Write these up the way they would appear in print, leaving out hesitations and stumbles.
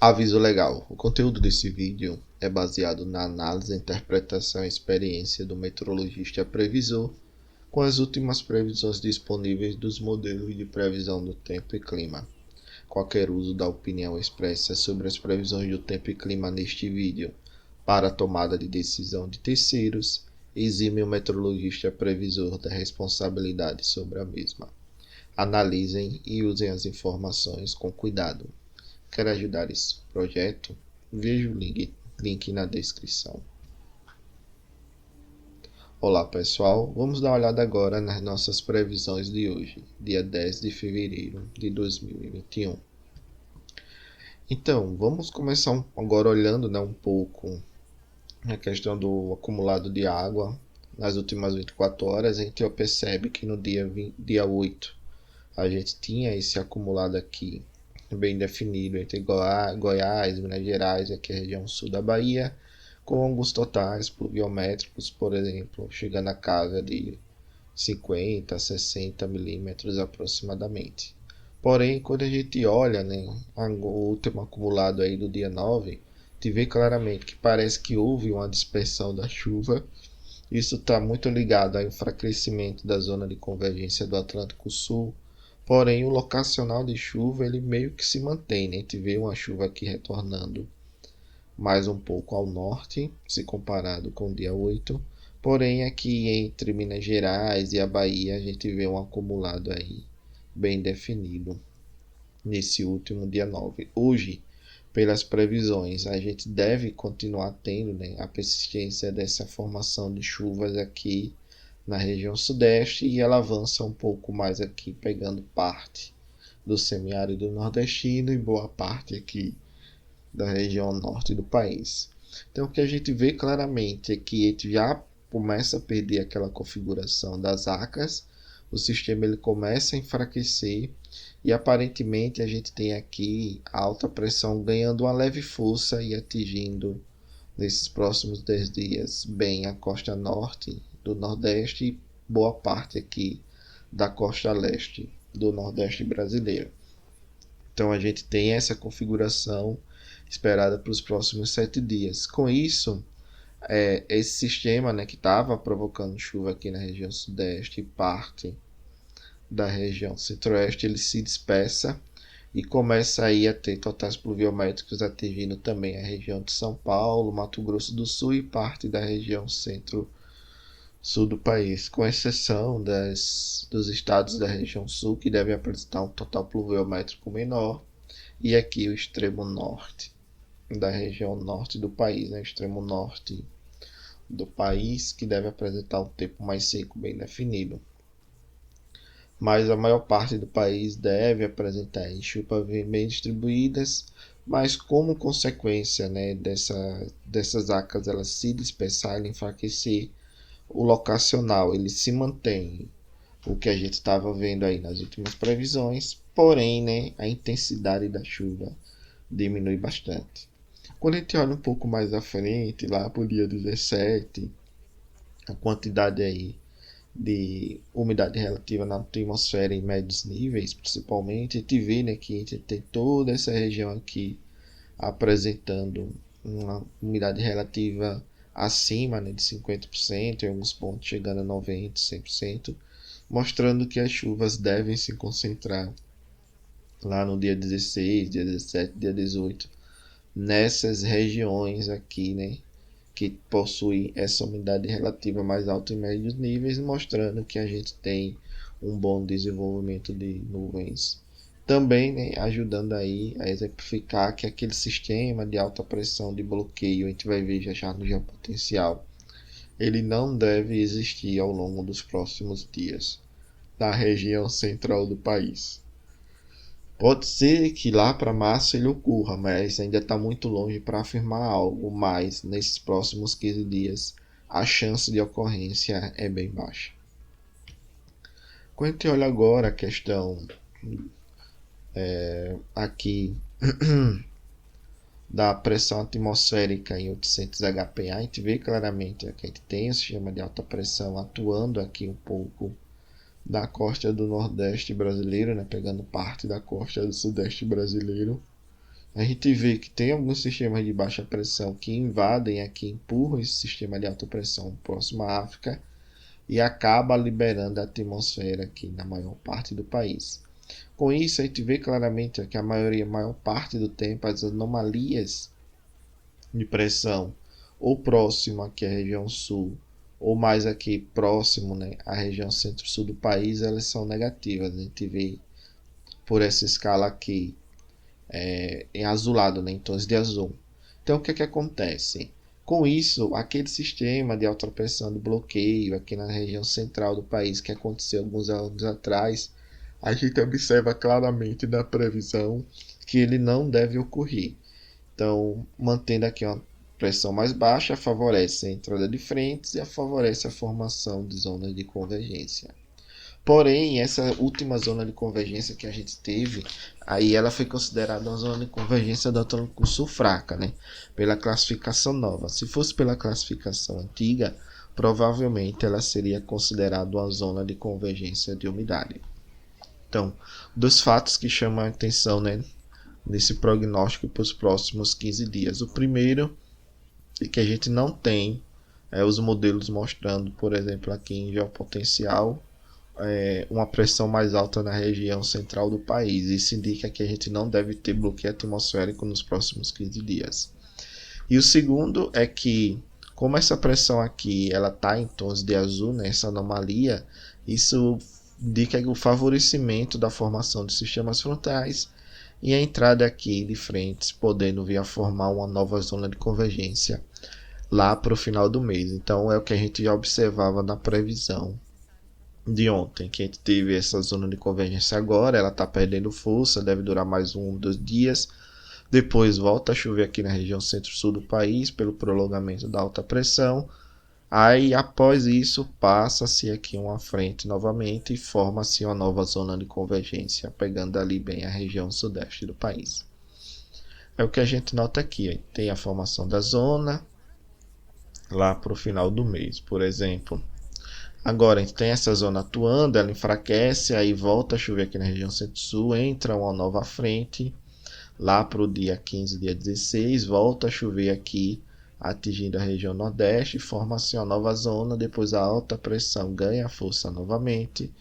Aviso legal: o conteúdo desse vídeo é baseado na análise, interpretação e experiência do meteorologista previsor com as últimas previsões disponíveis dos modelos de previsão do tempo e clima. Qualquer uso da opinião expressa sobre as previsões do tempo e clima neste vídeo para a tomada de decisão de terceiros exime o meteorologista previsor da responsabilidade sobre a mesma. Analisem e usem as informações com cuidado. Quer ajudar esse projeto? Veja o link na descrição. Olá pessoal, vamos dar uma olhada agora nas nossas previsões de hoje, dia 10 de fevereiro de 2021. Então, vamos começar agora olhando um pouco a questão do acumulado de água. Nas últimas 24 horas, a gente percebe que no dia 8 a gente tinha esse acumulado aqui bem definido entre Goiás, Minas Gerais e aqui a região sul da Bahia, com alguns totais pluviométricos, por exemplo, chegando a casa de 50 a 60 milímetros aproximadamente. Porém, quando a gente olha o último acumulado aí do dia 9, a gente vê claramente que parece que houve uma dispersão da chuva. Isso está muito ligado ao enfraquecimento da zona de convergência do Atlântico Sul. Porém, o locacional de chuva ele meio que se mantém, né? A gente vê uma chuva aqui retornando mais um pouco ao norte, se comparado com o dia 8. Porém, aqui entre Minas Gerais e a Bahia, a gente vê um acumulado aí bem definido nesse último dia 9. Hoje, pelas previsões, a gente deve continuar tendo a persistência dessa formação de chuvas aqui na região sudeste, e ela avança um pouco mais aqui, pegando parte do semiárido nordestino e boa parte aqui da região norte do país. Então, o que a gente vê claramente é que a gente já começa a perder aquela configuração das ACAS, o sistema ele começa a enfraquecer e aparentemente a gente tem aqui a alta pressão ganhando uma leve força e atingindo nesses próximos 10 dias bem a costa norte do Nordeste e boa parte aqui da costa leste do Nordeste brasileiro. Então a gente tem essa configuração esperada para os próximos 7 dias. Com isso, esse sistema que estava provocando chuva aqui na região sudeste e parte da região centro-oeste, ele se dispersa e começa aí a ter totais pluviométricos atingindo também a região de São Paulo, Mato Grosso do Sul e parte da região centro-sul do país, com exceção dos estados da região sul, que devem apresentar um total pluviométrico menor, e aqui o extremo norte da região norte do país, extremo norte do país, que deve apresentar um tempo mais seco, bem definido. Mas a maior parte do país deve apresentar chuvas bem distribuídas, mas como consequência dessas ACAS elas se dispersarem, enfraquecer, o locacional ele se mantém, o que a gente estava vendo aí nas últimas previsões, porém a intensidade da chuva diminui bastante. Quando a gente olha um pouco mais à frente, lá para o dia 17, a quantidade aí de umidade relativa na atmosfera em médios níveis, principalmente, a gente vê que a gente tem toda essa região aqui apresentando uma umidade relativa acima de 50%, em alguns pontos chegando a 90%, 100%, mostrando que as chuvas devem se concentrar lá no dia 16, dia 17, dia 18, nessas regiões aqui, que possuem essa umidade relativa mais alta em médios níveis, mostrando que a gente tem um bom desenvolvimento de nuvens. Também ajudando aí a exemplificar que aquele sistema de alta pressão de bloqueio, a gente vai ver já no geopotencial, ele não deve existir ao longo dos próximos dias na região central do país. Pode ser que lá para março ele ocorra, mas ainda está muito longe para afirmar algo, mas nesses próximos 15 dias a chance de ocorrência é bem baixa. Quando a gente olha agora a questão aqui da pressão atmosférica em 800 HPA, a gente vê claramente que a gente tem esse sistema de alta pressão atuando aqui um pouco da costa do Nordeste brasileiro, pegando parte da costa do Sudeste brasileiro, A gente vê que tem alguns sistemas de baixa pressão que invadem aqui, empurram esse sistema de alta pressão próximo à África e acaba liberando a atmosfera aqui na maior parte do país. Com isso, a gente vê claramente que a maior parte do tempo, as anomalias de pressão ou próximo aqui à região sul, ou mais aqui próximo, né, à região centro-sul do país, elas são negativas. A gente vê por essa escala aqui em azulado, né, em tons de azul. Então, o que é que acontece? Com isso, aquele sistema de alta pressão de bloqueio aqui na região central do país que aconteceu alguns anos atrás, a gente observa claramente na previsão que ele não deve ocorrer. Então, mantendo aqui uma pressão mais baixa, favorece a entrada de frentes e favorece a formação de zonas de convergência. Porém, essa última zona de convergência que a gente teve, aí ela foi considerada uma zona de convergência do Atlântico Sul fraca, né? Pela classificação nova. Se fosse pela classificação antiga, provavelmente ela seria considerada uma zona de convergência de umidade. Então, dos fatos que chamam a atenção, né, nesse prognóstico para os próximos 15 dias. O primeiro é que a gente não tem os modelos mostrando, por exemplo, aqui em geopotencial, uma pressão mais alta na região central do país. Isso indica que a gente não deve ter bloqueio atmosférico nos próximos 15 dias. E o segundo é que, como essa pressão aqui ela está em tons de azul, né, essa anomalia, isso indica o favorecimento da formação de sistemas frontais e a entrada aqui de frentes, podendo vir a formar uma nova zona de convergência lá para o final do mês. Então é o que a gente já observava na previsão de ontem, que a gente teve essa zona de convergência agora, ela está perdendo força, deve durar mais 1 ou 2 dias. Depois volta a chover aqui na região centro-sul do país pelo prolongamento da alta pressão. Aí após isso passa-se aqui uma frente novamente e forma-se uma nova zona de convergência, pegando ali bem a região sudeste do país. É o que a gente nota aqui, tem a formação da zona lá para o final do mês, por exemplo. Agora a gente tem essa zona atuando, ela enfraquece, aí volta a chover aqui na região centro-sul, entra uma nova frente lá para o dia 15, dia 16, volta a chover aqui atingindo a região nordeste, forma-se uma nova zona, depois a alta pressão ganha força novamente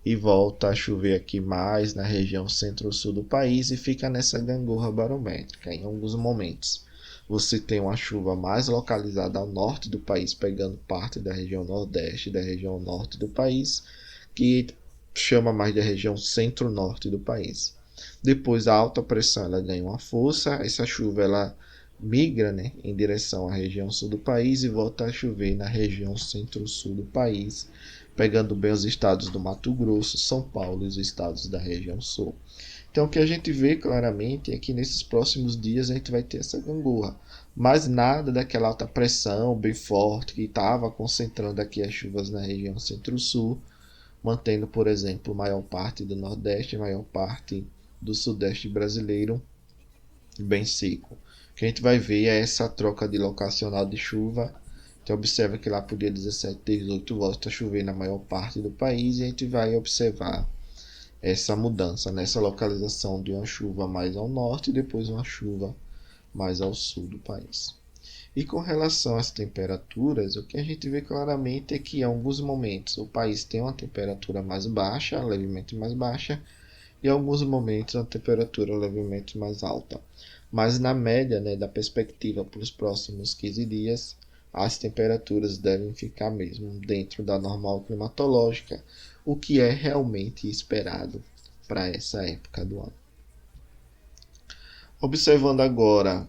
e volta a chover aqui mais na região centro-sul do país e fica nessa gangorra barométrica. Em alguns momentos você tem uma chuva mais localizada ao norte do país, pegando parte da região nordeste e da região norte do país, que chama mais da região centro-norte do país. Depois a alta pressão ela ganha uma força, essa chuva ela migra, né, em direção à região sul do país e volta a chover na região centro-sul do país, pegando bem os estados do Mato Grosso, São Paulo e os estados da região sul. Então o que a gente vê claramente é que nesses próximos dias a gente vai ter essa gangorra, mas nada daquela alta pressão bem forte que estava concentrando aqui as chuvas na região centro-sul, mantendo, por exemplo, maior parte do nordeste e maior parte do sudeste brasileiro bem seco. O que a gente vai ver é essa troca de locacional de chuva. Então observa que lá para o dia 17 e 18 volta a chover na maior parte do país e a gente vai observar essa mudança nessa localização de uma chuva mais ao norte e depois uma chuva mais ao sul do país. E com relação às temperaturas, o que a gente vê claramente é que em alguns momentos o país tem uma temperatura mais baixa, levemente mais baixa, e em alguns momentos uma temperatura levemente mais alta. Mas na média, né, da perspectiva para os próximos 15 dias, as temperaturas devem ficar mesmo dentro da normal climatológica, o que é realmente esperado para essa época do ano. Observando agora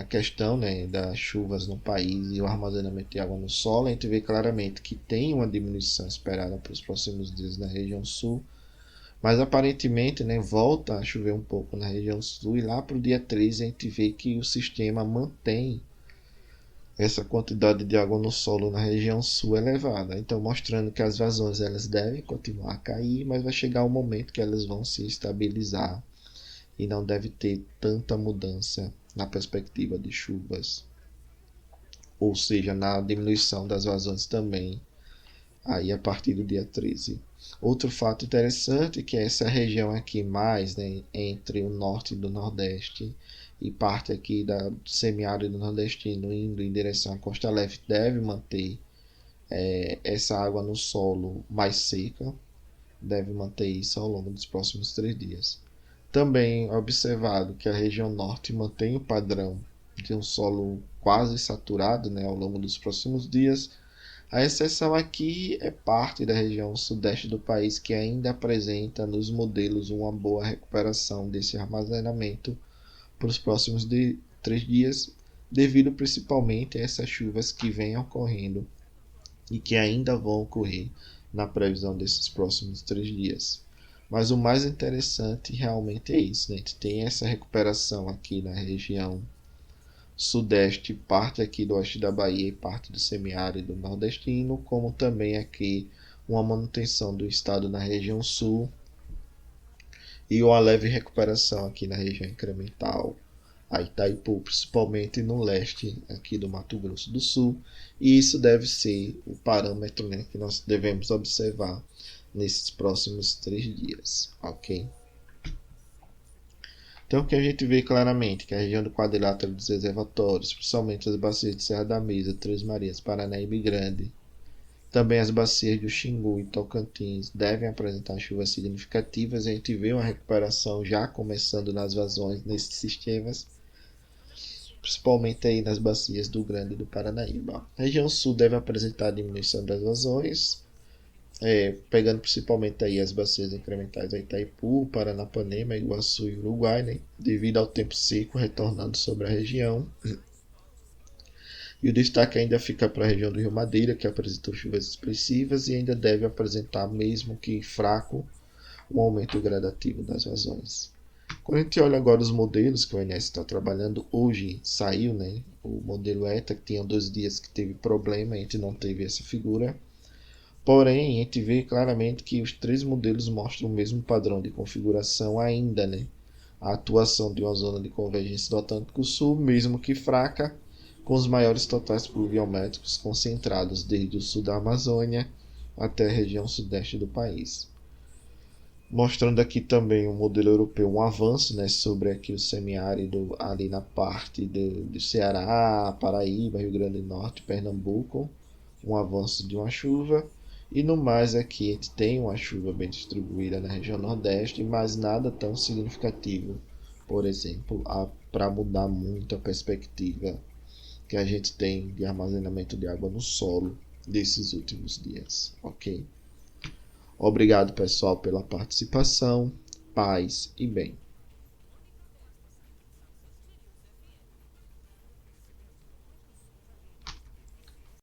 a questão, né, das chuvas no país e o armazenamento de água no solo, a gente vê claramente que tem uma diminuição esperada para os próximos dias na região sul, mas aparentemente, né, volta a chover um pouco na região sul e lá para o dia 13 a gente vê que o sistema mantém essa quantidade de água no solo na região sul elevada, então mostrando que as vazões elas devem continuar a cair, mas vai chegar um momento que elas vão se estabilizar e não deve ter tanta mudança na perspectiva de chuvas, ou seja, na diminuição das vazões também, aí a partir do dia 13. Outro fato interessante é que essa região aqui mais, né, entre o norte e do nordeste e parte aqui do semiárido nordestino indo em direção à costa leste deve manter essa água no solo mais seca, deve manter isso ao longo dos próximos 3 dias. Também é observado que a região norte mantém o padrão de um solo quase saturado, né, ao longo dos próximos dias. A exceção aqui é parte da região sudeste do país que ainda apresenta nos modelos uma boa recuperação desse armazenamento para os próximos 3 dias, devido principalmente a essas chuvas que vêm ocorrendo e que ainda vão ocorrer na previsão desses próximos 3 dias. Mas o mais interessante realmente é isso, né? A gente tem essa recuperação aqui na região sudeste, parte aqui do oeste da Bahia e parte do semiárido nordestino, como também aqui uma manutenção do estado na região sul e uma leve recuperação aqui na região incremental, a Itaipu, principalmente no leste aqui do Mato Grosso do Sul, e isso deve ser o parâmetro, né, que nós devemos observar nesses próximos 3 dias, ok? Então, o que a gente vê claramente que a região do quadrilátero dos reservatórios, principalmente as bacias de Serra da Mesa, Três Marias, Paranaíba Grande, também as bacias do Xingu e Tocantins devem apresentar chuvas significativas. A gente vê uma recuperação já começando nas vazões nesses sistemas, principalmente aí nas bacias do Grande e do Paranaíba. A região sul deve apresentar diminuição das vazões, pegando principalmente aí as bacias incrementais da Itaipu, Paranapanema, Iguaçu e Uruguai, né, devido ao tempo seco retornando sobre a região. E o destaque ainda fica para a região do Rio Madeira, que apresentou chuvas expressivas e ainda deve apresentar, mesmo que fraco, um aumento gradativo das vazões. Quando a gente olha agora os modelos que o INS está trabalhando, hoje saiu, né, o modelo ETA, que tinha 2 dias que teve problema, a gente não teve essa figura. Porém, a gente vê claramente que os 3 modelos mostram o mesmo padrão de configuração ainda, né? A atuação de uma zona de convergência do Atlântico Sul, mesmo que fraca, com os maiores totais pluviométricos concentrados desde o sul da Amazônia até a região sudeste do país. Mostrando aqui também o modelo europeu, um avanço, né, sobre aqui o semiárido ali na parte do Ceará, Paraíba, Rio Grande do Norte, Pernambuco, um avanço de uma chuva. E no mais aqui a gente tem uma chuva bem distribuída na região nordeste, mas nada tão significativo, por exemplo, para mudar muito a perspectiva que a gente tem de armazenamento de água no solo desses últimos dias, ok? Obrigado, pessoal, pela participação, paz e bem.